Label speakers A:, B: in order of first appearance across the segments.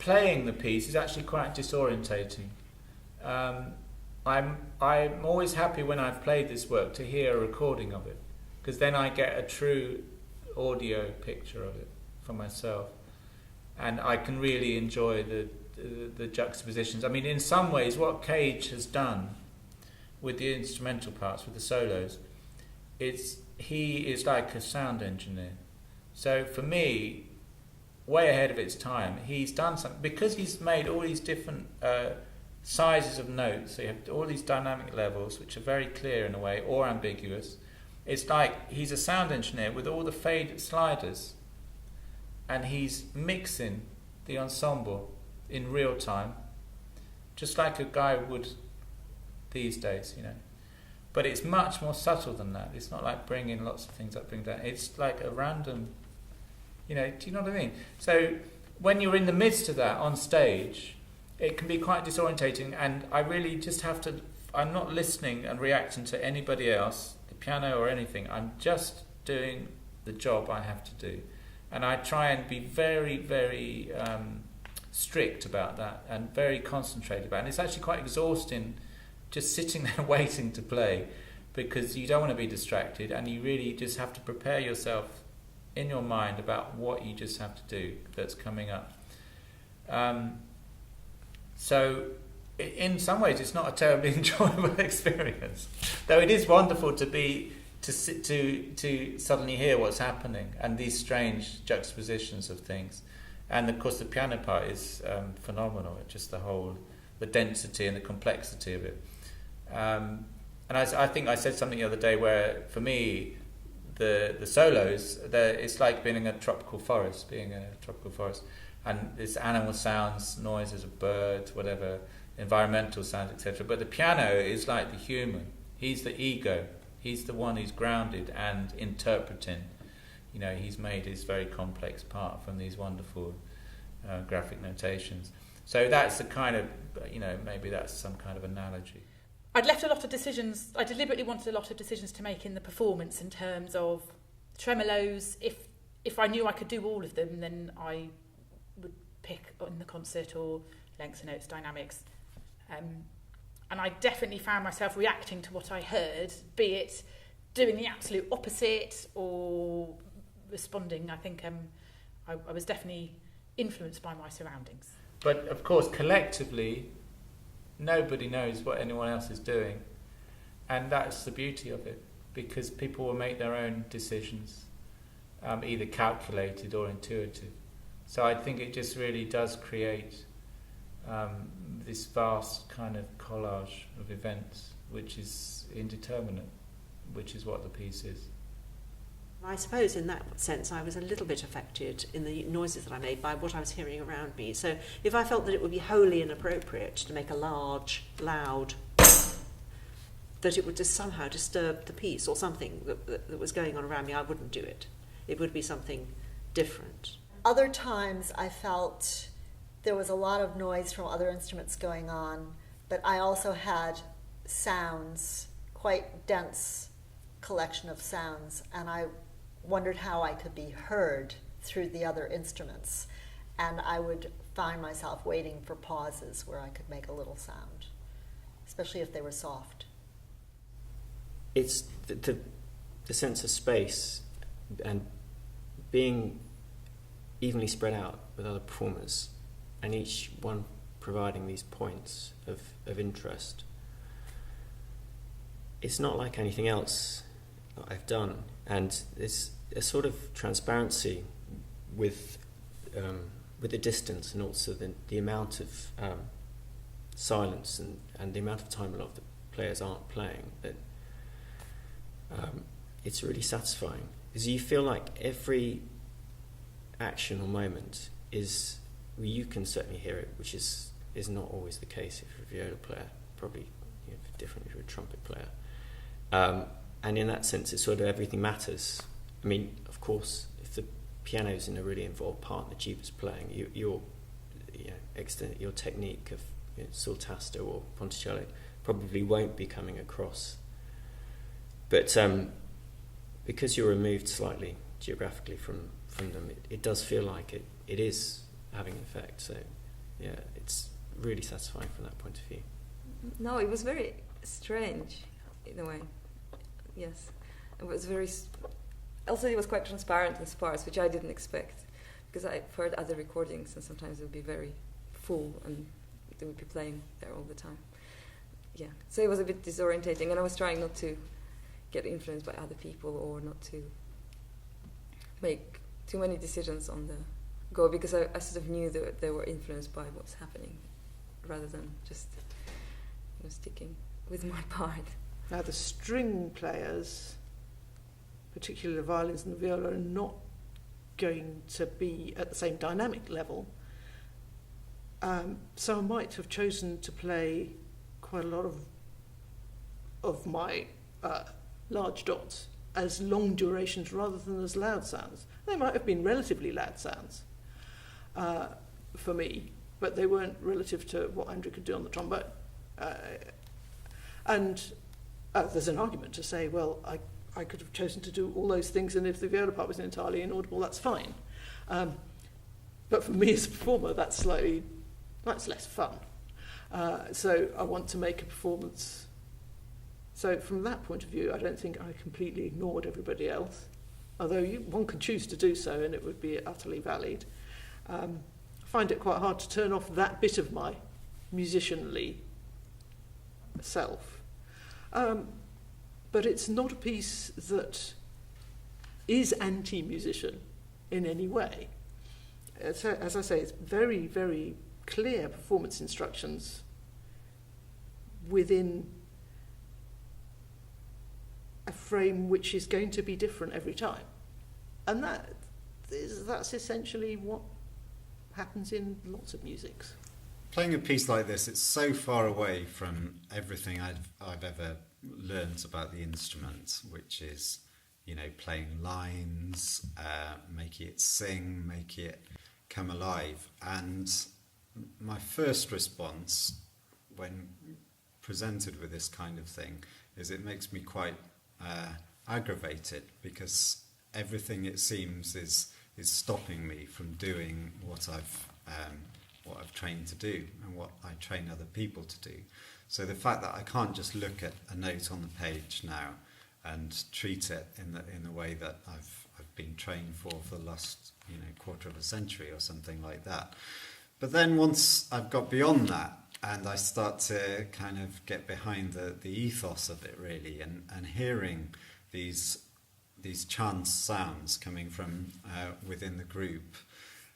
A: playing the piece is actually quite disorientating. I'm always happy when I've played this work to hear a recording of it, because then I get a true audio picture of it for myself, and I can really enjoy the juxtapositions. I mean, in some ways, what Cage has done with the instrumental parts, with the solos, he is like a sound engineer. So for me, way ahead of its time, he's done something, because he's made all these different sizes of notes. So you have all these dynamic levels, which are very clear in a way, or ambiguous. It's like he's a sound engineer with all the fade sliders, and he's mixing the ensemble in real time, just like a guy would these days, But it's much more subtle than that. It's not like bringing lots of things up, bring down. It's like a random, do you know what I mean? So when you're in the midst of that on stage, it can be quite disorientating, and I really just have to, I'm not listening and reacting to anybody else, the piano or anything. I'm just doing the job I have to do. And I try and be very, very strict about that and very concentrated about it. And it's actually quite exhausting just sitting there waiting to play, because you don't want to be distracted, and you really just have to prepare yourself in your mind about what you just have to do that's coming up. So in some ways it's not a terribly enjoyable experience, though it is wonderful to suddenly hear what's happening and these strange juxtapositions of things. And of course the piano part is phenomenal, just the density and the complexity of it. And I think I said something the other day where, for me, the solos, it's like being in a tropical forest, and it's animal sounds, noises of birds, whatever, environmental sounds, etc. But the piano is like the human. He's the ego. He's the one who's grounded and interpreting. He's made his very complex part from these wonderful graphic notations. So that's the kind of, maybe that's some kind of analogy.
B: I'd left a lot of decisions. I deliberately wanted a lot of decisions to make in the performance in terms of tremolos. If I knew I could do all of them, then I would pick in the concert, or lengths of notes, dynamics. And I definitely found myself reacting to what I heard, be it doing the absolute opposite or responding. I think I was definitely influenced by my surroundings.
A: But of course, collectively, nobody knows what anyone else is doing, and that's the beauty of it, because people will make their own decisions, either calculated or intuitive. So I think it just really does create this vast kind of collage of events, which is indeterminate, which is what the piece is.
C: I suppose in that sense I was a little bit affected in the noises that I made by what I was hearing around me. So if I felt that it would be wholly inappropriate to make a large, loud, that it would just somehow disturb the piece or something that was going on around me, I wouldn't do it. It would be something different.
D: Other times I felt there was a lot of noise from other instruments going on, but I also had sounds, quite dense collection of sounds, and I wondered how I could be heard through the other instruments, and I would find myself waiting for pauses where I could make a little sound, especially if they were soft.
E: It's the sense of space and being evenly spread out with other performers, and each one providing these points of interest. It's not like anything else that I've done, and there's a sort of transparency with the distance, and also the amount of silence and the amount of time a lot of the players aren't playing, that it's really satisfying, because you feel like every action or moment is, well, you can certainly hear it, which is not always the case if you're a viola player, probably different if you're a trumpet player. And in that sense, it's sort of everything matters. I mean, of course, if the piano's in a really involved part and the tuba's playing, your technique of saltasto or ponticello probably won't be coming across. But because you're removed slightly geographically from them, it does feel like it is having an effect. So yeah, it's really satisfying from that point of view.
F: No, it was very strange in a way. Yes, it was very. Also, it was quite transparent and sparse, which I didn't expect, because I've heard other recordings, and sometimes it would be very full, and they would be playing there all the time. Yeah, so it was a bit disorientating, and I was trying not to get influenced by other people or not to make too many decisions on the go, because I sort of knew that they were influenced by what's happening, rather than just sticking with my part.
G: Now the string players, particularly the violins and the viola, are not going to be at the same dynamic level. So I might have chosen to play quite a lot of my large dots as long durations rather than as loud sounds. They might have been relatively loud sounds for me, but they weren't relative to what Andrew could do on the trombone. And there's an argument to say, well, I could have chosen to do all those things, and if the viola part was entirely inaudible, that's fine. But for me as a performer, that's less fun. So I want to make a performance. So from that point of view, I don't think I completely ignored everybody else, although one can choose to do so, and it would be utterly valid. I find it quite hard to turn off that bit of my musicianly self. But it's not a piece that is anti-musician in any way. As I say, it's very, very clear performance instructions within a frame which is going to be different every time. And that's essentially what happens in lots of musics.
H: Playing a piece like this, it's so far away from everything I've ever learned about the instrument, which is, playing lines, making it sing, making it come alive. And my first response when presented with this kind of thing is it makes me quite aggravated, because everything, it seems, is stopping me from doing what I've trained to do and what I train other people to do. So the fact that I can't just look at a note on the page now and treat it in the way that I've been trained for the last quarter of a century or something like that. But then once I've got beyond that and I start to kind of get behind the ethos of it really, and hearing these chance sounds coming from within the group,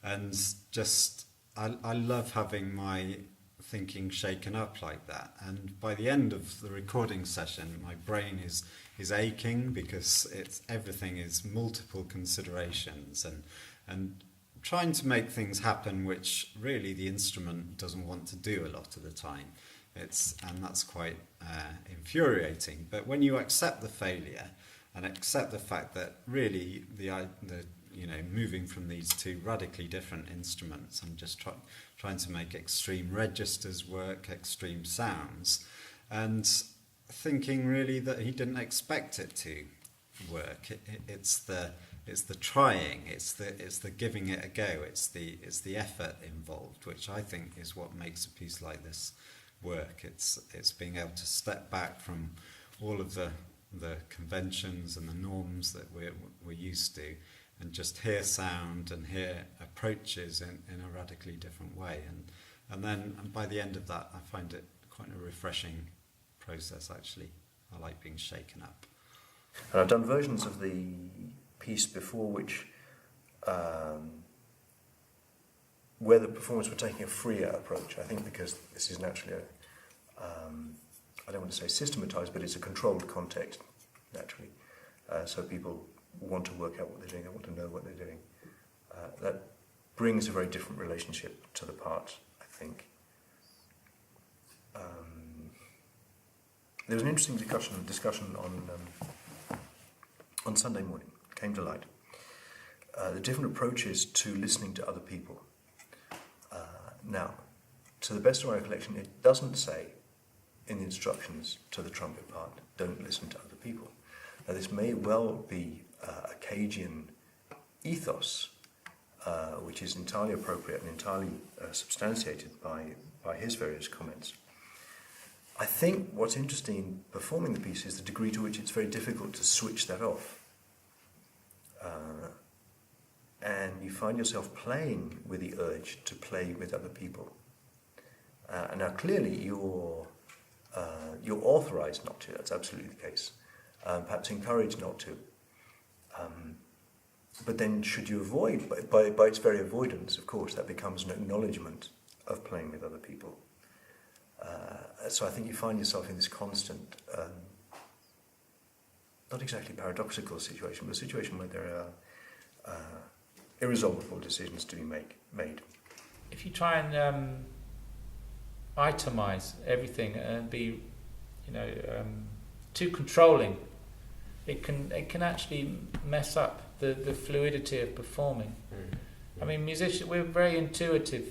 H: and just I love having my thinking shaken up like that. And by the end of the recording session, my brain is aching, because everything is multiple considerations and trying to make things happen which really the instrument doesn't want to do a lot of the time. And that's quite infuriating. But when you accept the failure and accept the fact that really the moving from these two radically different instruments and just trying to make extreme registers work, extreme sounds, and thinking really that he didn't expect it to work. It's the trying, it's the giving it a go, it's the effort involved, which I think is what makes a piece like this work. It's being able to step back from all of the conventions and the norms that we're used to, and just hear sound and hear approaches in a radically different way. And then by the end of that, I find it quite a refreshing process, actually. I like being shaken up.
I: And I've done versions of the piece before which where the performers were taking a freer approach, I think, because this is naturally I don't want to say systematized, but it's a controlled context, naturally. So people want to work out what they're doing, they want to know what they're doing. That brings a very different relationship to the part, I think. There was an interesting discussion on Sunday morning, came to light. The different approaches to listening to other people. Now, to the best of my recollection, it doesn't say in the instructions to the trumpet part, don't listen to other people. Now, this may well be a Cajun ethos, which is entirely appropriate and entirely substantiated by his various comments. I think what's interesting in performing the piece is the degree to which it's very difficult to switch that off. And you find yourself playing with the urge to play with other people. And now clearly you're authorised not to, that's absolutely the case. Perhaps encouraged not to. But then should you avoid, by its very avoidance, of course, that becomes an acknowledgement of playing with other people. So I think you find yourself in this constant, not exactly paradoxical situation, but a situation where there are irresolvable decisions to be made.
A: If you try and itemize everything and be, too controlling, it can actually mess up the fluidity of performing. I mean, we're very intuitive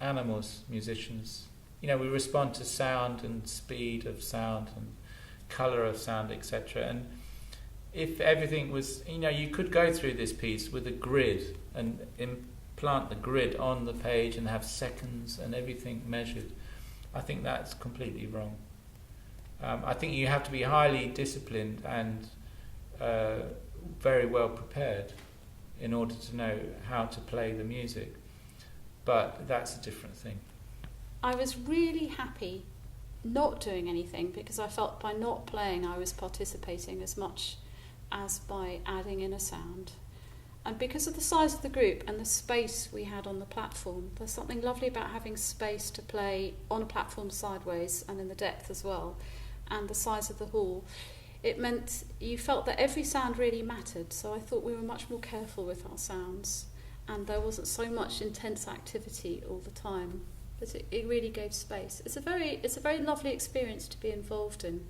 A: animals, musicians. We respond to sound and speed of sound and colour of sound, etc. And if everything was, you could go through this piece with a grid and implant the grid on the page and have seconds and everything measured. I think that's completely wrong. I think you have to be highly disciplined and very well prepared in order to know how to play the music. But that's a different thing.
J: I was really happy not doing anything because I felt by not playing I was participating as much as by adding in a sound. And because of the size of the group and the space we had on the platform, there's something lovely about having space to play on a platform sideways and in the depth as well, and the size of the hall. It meant you felt that every sound really mattered, so I thought we were much more careful with our sounds, and there wasn't so much intense activity all the time. But it really gave space. It's a very lovely experience to be involved in,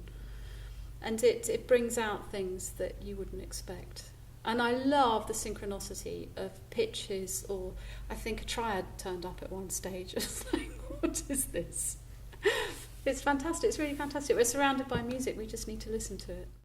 J: and it brings out things that you wouldn't expect. And I love the synchronicity of pitches, or I think a triad turned up at one stage. It's like, what is this? It's fantastic. It's really fantastic. We're surrounded by music. We just need to listen to it.